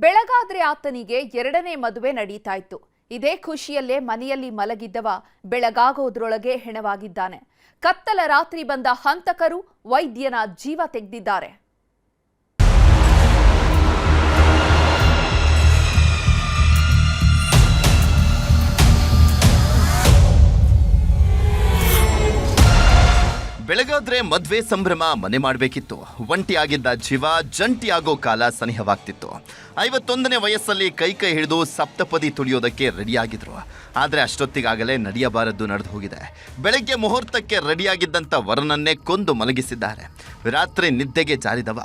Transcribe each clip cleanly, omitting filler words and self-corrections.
ಬೆಳಗಾದ್ರೆ ಆತನಿಗೆ ಎರಡನೇ ಮದುವೆ ನಡೀತಾ ಇತ್ತು. ಇದೇ ಖುಷಿಯಲ್ಲೇ ಮನೆಯಲ್ಲಿ ಮಲಗಿದ್ದವ ಬೆಳಗಾಗೋದ್ರೊಳಗೆ ಹೆಣವಾಗಿದ್ದಾನೆ. ಕತ್ತಲ ರಾತ್ರಿ ಬಂದ ಹಂತಕರು ವೈದ್ಯನ ಜೀವ ತೆಗೆದಿದ್ದಾರೆ. ಬೆಳಗಾದ್ರೆ ಮದ್ವೆ ಸಂಭ್ರಮ ಮನೆ ಮಾಡಬೇಕಿತ್ತು. ಒಂಟಿಯಾಗಿದ್ದ ಜೀವ ಜಂಟಿಯಾಗೋ ಕಾಲ ಸನಿಹವಾಗ್ತಿತ್ತು. 51ನೇ ವಯಸ್ಸಲ್ಲಿ ಕೈ ಹಿಡಿದು ಸಪ್ತಪದಿ ತುಳಿಯೋದಕ್ಕೆ ರೆಡಿಯಾಗಿದ್ರು. ಆದರೆ ಅಷ್ಟೊತ್ತಿಗಾಗಲೇ ನಡೆಯಬಾರದ್ದು ನಡೆದು ಹೋಗಿದೆ. ಬೆಳಗ್ಗೆ ಮುಹೂರ್ತಕ್ಕೆ ರೆಡಿಯಾಗಿದ್ದಂಥ ವರನನ್ನೇ ಕೊಂದು ಮಲಗಿಸಿದ್ದಾರೆ. ರಾತ್ರಿ ನಿದ್ದೆಗೆ ಜಾರಿದವ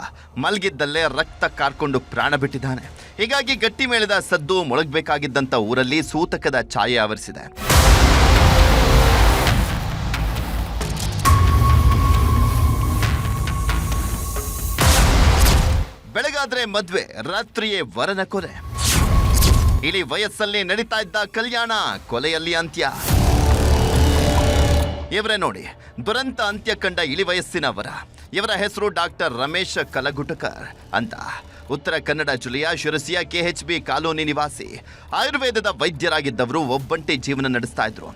ಮಲಗಿದ್ದಲ್ಲೇ ರಕ್ತ ಕಾರ್ಕೊಂಡು ಪ್ರಾಣ ಬಿಟ್ಟಿದ್ದಾನೆ. ಹೀಗಾಗಿ ಗಟ್ಟಿ ಮೇಳದ ಸದ್ದು ಮೊಳಗಬೇಕಾಗಿದ್ದಂಥ ಊರಲ್ಲಿ ಸೂತಕದ ಛಾಯೆ ಆವರಿಸಿದೆ. ಬೆಳಗಾದ್ರೆ ಮದ್ವೆ, ರಾತ್ರಿಯೇ ವರನ ಕೊಲೆ. ಇಳಿ ವಯಸ್ಸಲ್ಲಿ ನಡೀತಾ ಇದ್ದ ಕಲ್ಯಾಣ, ಕೊಲೆಯಲ್ಲಿ ಅಂತ್ಯ. ಇವರೇ ನೋಡಿ, ದುರಂತ ಅಂತ್ಯ ಕಂಡ ಇಳಿ ವಯಸ್ಸಿನ ವರ. ಇವರ ಹೆಸರು ಡಾಕ್ಟರ್ ರಮೇಶ್ ಕಲಗುಟಕರ್ ಅಂತ. ಉತ್ತರ ಕನ್ನಡ ಜಿಲ್ಲೆಯ ಶಿರಸಿಯ KHB ಕಾಲೋನಿ ನಿವಾಸಿ. ಆಯುರ್ವೇದದ ವೈದ್ಯರಾಗಿದ್ದವರು ಒಬ್ಬಂಟಿ ಜೀವನ ನಡೆಸ್ತಾ ಇದ್ರು.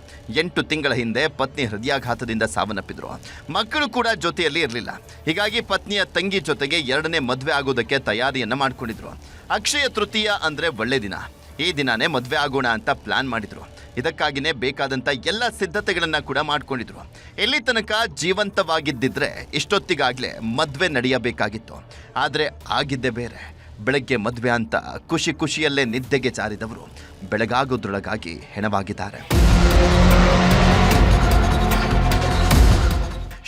8 ತಿಂಗಳ ಹಿಂದೆ ಪತ್ನಿ ಹೃದಯಾಘಾತದಿಂದ ಸಾವನ್ನಪ್ಪಿದ್ರು. ಮಕ್ಕಳು ಕೂಡ ಜೊತೆಯಲ್ಲಿ ಇರಲಿಲ್ಲ. ಹೀಗಾಗಿ ಪತ್ನಿಯ ತಂಗಿ ಜೊತೆಗೆ ಎರಡನೇ ಮದುವೆ ಆಗೋದಕ್ಕೆ ತಯಾರಿಯನ್ನ ಮಾಡ್ಕೊಂಡಿದ್ರು. ಅಕ್ಷಯ ತೃತೀಯ ಅಂದ್ರೆ ಒಳ್ಳೆ ದಿನ. ಈ ದಿನಾನೇ ಮದುವೆ ಆಗೋಣ ಅಂತ ಪ್ಲಾನ್ ಮಾಡಿದ್ರು. ಇದಕ್ಕಾಗಿನೇ ಬೇಕಾದಂಥ ಎಲ್ಲ ಸಿದ್ಧತೆಗಳನ್ನ ಕೂಡ ಮಾಡ್ಕೊಂಡಿದ್ರು. ಎಲ್ಲಿ ತನಕ ಜೀವಂತವಾಗಿದ್ದಿದ್ರೆ ಇಷ್ಟೊತ್ತಿಗಾಗಲೇ ಮದುವೆ ನಡೆಯಬೇಕಾಗಿತ್ತು. ಆದರೆ ಆಗಿದ್ದೇ ಬೇರೆ. ಬೆಳಗ್ಗೆ ಮದುವೆ ಅಂತ ಖುಷಿಯಲ್ಲೇ ನಿದ್ದೆಗೆ ಜಾರಿದವರು ಬೆಳಗಾಗೋದ್ರೊಳಗಾಗಿ ಹೆಣವಾಗಿದ್ದಾರೆ.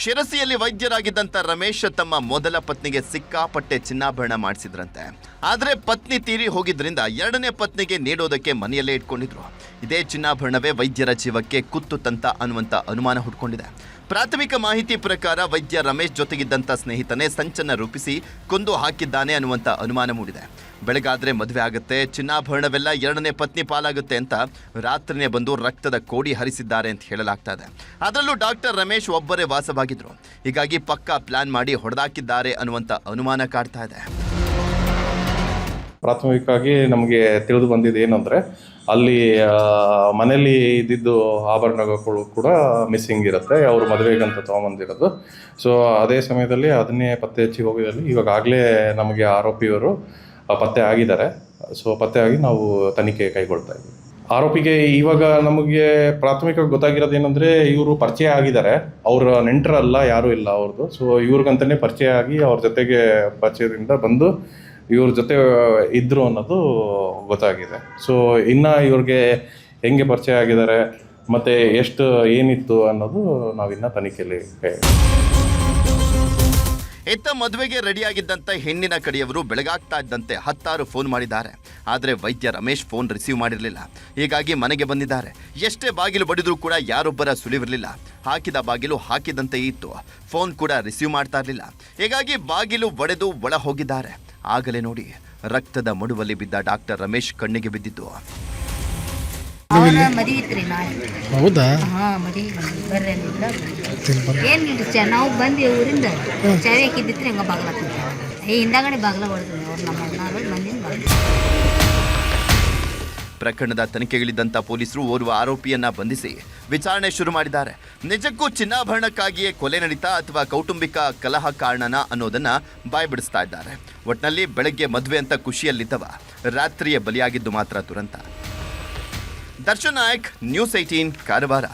ಶಿರಸಿಯಲ್ಲಿ ವೈದ್ಯರಾಗಿದ್ದಂಥ ರಮೇಶ್ ತಮ್ಮ ಮೊದಲ ಪತ್ನಿಗೆ ಸಿಕ್ಕಾಪಟ್ಟೆ ಚಿನ್ನಾಭರಣ ಮಾಡಿಸಿದ್ರಂತೆ. ಆದರೆ ಪತ್ನಿ ತೀರಿ ಹೋಗಿದ್ರಿಂದ ಎರಡನೇ ಪತ್ನಿಗೆ ನೀಡೋದಕ್ಕೆ ಮನೆಯಲ್ಲೇ ಇಟ್ಕೊಂಡಿದ್ರು. ಇದೇ ಚಿನ್ನಾಭರಣವೇ ವೈದ್ಯರ ಜೀವಕ್ಕೆ ಕುತ್ತು ತಂತ ಅನ್ನುವಂಥ ಅನುಮಾನ ಹುಟ್ಕೊಂಡಿದೆ. ಪ್ರಾಥಮಿಕ ಮಾಹಿತಿ ಪ್ರಕಾರ ವೈದ್ಯ ರಮೇಶ್ ಜೊತೆಗಿದ್ದಂಥ ಸ್ನೇಹಿತನೇ ಸಂಚನ್ನ ರೂಪಿಸಿ ಕೊಂದು ಹಾಕಿದ್ದಾನೆ ಅನ್ನುವಂಥ ಅನುಮಾನ ಮೂಡಿದೆ. ಬೆಳಗಾದ್ರೆ ಮದುವೆ ಆಗುತ್ತೆ, ಚಿನ್ನಾಭರಣವೆಲ್ಲ ಎರಡನೇ ಪತ್ನಿ ಪಾಲಾಗುತ್ತೆ ಅಂತ ರಾತ್ರಿನೇ ಬಂದು ರಕ್ತದ ಕೋಡಿ ಹರಿಸಿದ್ದಾರೆ ಅಂತ ಹೇಳಲಾಗ್ತಾ ಇದೆ. ಅದರಲ್ಲೂ ಡಾಕ್ಟರ್ ರಮೇಶ್ ಒಬ್ಬರೇ ವಾಸವಾಗಿದ್ರು. ಹೀಗಾಗಿ ಪಕ್ಕಾ ಪ್ಲಾನ್ ಮಾಡಿ ಹೊಡೆದಾಕಿದ್ದಾರೆ ಅನ್ನುವಂಥ ಅನುಮಾನ ಕಾಡ್ತಾ ಇದೆ. ಪ್ರಾಥಮಿಕವಾಗಿ ನಮಗೆ ತಿಳಿದು ಬಂದಿದ್ದು ಏನಂದರೆ, ಅಲ್ಲಿ ಮನೆಯಲ್ಲಿ ಇದ್ದಿದ್ದು ಆಭರಣಗಳು ಕೂಡ ಮಿಸ್ಸಿಂಗ್ ಇರುತ್ತೆ. ಅವರು ಮದುವೆಗಂತ ತೊಗೊಂಬಂದಿರೋದು. ಸೊ ಅದೇ ಸಮಯದಲ್ಲಿ ಅದನ್ನೇ ಪತ್ತೆ ಹಚ್ಚಿ ಹೋಗಿದಲ್ಲಿ ಇವಾಗಲೇ ನಮಗೆ ಆರೋಪಿಯವರು ಪತ್ತೆ ಆಗಿದ್ದಾರೆ. ಸೊ ಪತ್ತೆ ಆಗಿ ನಾವು ತನಿಖೆ ಕೈಗೊಳ್ತಾ ಇದ್ದೀವಿ. ಆರೋಪಿಗೆ ಇವಾಗ ನಮಗೆ ಪ್ರಾಥಮಿಕವಾಗಿ ಗೊತ್ತಾಗಿರೋದು ಏನಂದರೆ, ಇವರು ಪರಿಚಯ ಆಗಿದ್ದಾರೆ. ಅವರ ನೆಂಟರಲ್ಲ, ಯಾರೂ ಇಲ್ಲ ಅವ್ರದ್ದು. ಸೊ ಇವ್ರಿಗಂತಲೇ ಪರಿಚಯ ಆಗಿ ಅವ್ರ ಜೊತೆಗೆ ಪರಿಚಯದಿಂದ ಬಂದು ಇವ್ರ ಜೊತೆ ಇದ್ರು ಅನ್ನೋದು ಗೊತ್ತಾಗಿದೆ. ಸೊ ಇನ್ನು ಇವ್ರಿಗೆ ಹೆಂಗೆ ಪರಿಚಯ ಆಗಿದ್ದಾರೆ ಮತ್ತು ಎಷ್ಟು ಏನಿತ್ತು ಅನ್ನೋದು ನಾವಿನ್ನ ತನಿಖೆಯಲ್ಲಿ ಇತ್ತ ಮದುವೆಗೆ ರೆಡಿಯಾಗಿದ್ದಂಥ ಹೆಣ್ಣಿನ ಕಡೆಯವರು ಬೆಳಗಾಗ್ತಾ ಇದ್ದಂತೆ 10 ಫೋನ್ ಮಾಡಿದ್ದಾರೆ. ಆದರೆ ವೈದ್ಯ ರಮೇಶ್ ಫೋನ್ ರಿಸೀವ್ ಮಾಡಿರಲಿಲ್ಲ. ಹೀಗಾಗಿ ಮನೆಗೆ ಬಂದಿದ್ದಾರೆ. ಎಷ್ಟೇ ಬಾಗಿಲು ಬಡಿದ್ರೂ ಕೂಡ ಯಾರೊಬ್ಬರ ಸುಳಿವಿರಲಿಲ್ಲ. ಹಾಕಿದ ಬಾಗಿಲು ಹಾಕಿದಂತೆ ಇತ್ತು. ಫೋನ್ ಕೂಡ ರಿಸೀವ್ ಮಾಡ್ತಾ ಇರಲಿಲ್ಲ. ಹೀಗಾಗಿ ಬಾಗಿಲು ಒಡೆದು ಒಳ ಹೋಗಿದ್ದಾರೆ. ಆಗಲೇ ನೋಡಿ, ರಕ್ತದ ಮಡುವಲ್ಲಿ ಬಿದ್ದ ಡಾಕ್ಟರ್ ರಮೇಶ್ ಕಣ್ಣಿಗೆ ಬಿದ್ದಿದ್ದು. ಹೌದಾ? ಏನಿಲ್ಲ, ನಾವು ಬಂದು ಊರಿಂದ ಚಾವಿ ಹಾಕಿದ್ದಿತ್ತು. ಹೆಂಗ ಬಾಗ್ಲ ಹಿಂದಾಗಡೆ ಬಾಗ್ಲ ಹೊಡೆದ್ರು ಅವ್ರು. ನಮ್ಮ ಅಣ್ಣಾರು ಬಂದಿನ ಬಾಗ್ಲ. ಪ್ರಕರಣದ ತನಿಖೆಗಳಿದ್ದಂಥ ಪೊಲೀಸರು ಓರ್ವ ಆರೋಪಿಯನ್ನ ಬಂಧಿಸಿ ವಿಚಾರಣೆ ಶುರು ಮಾಡಿದ್ದಾರೆ. ನಿಜಕ್ಕೂ ಚಿನ್ನಾಭರಣಕ್ಕಾಗಿಯೇ ಕೊಲೆ ನಡೀತಾ ಅಥವಾ ಕೌಟುಂಬಿಕ ಕಲಹ ಕಾರಣನ ಅನ್ನೋದನ್ನ ಬಾಯ್ಬಿಡಿಸ್ತಾ ಇದ್ದಾರೆ. ಒಟ್ನಲ್ಲಿ ಬೆಳಗ್ಗೆ ಮದುವೆ ಅಂತ ಖುಷಿಯಲ್ಲಿದ್ದವ ರಾತ್ರಿಯೇ ಬಲಿಯಾಗಿದ್ದು ಮಾತ್ರ ದುರಂತ. ದರ್ಶನ್ ನಾಯಕ್, ನ್ಯೂಸ್ 18, ಕಾರವಾರ.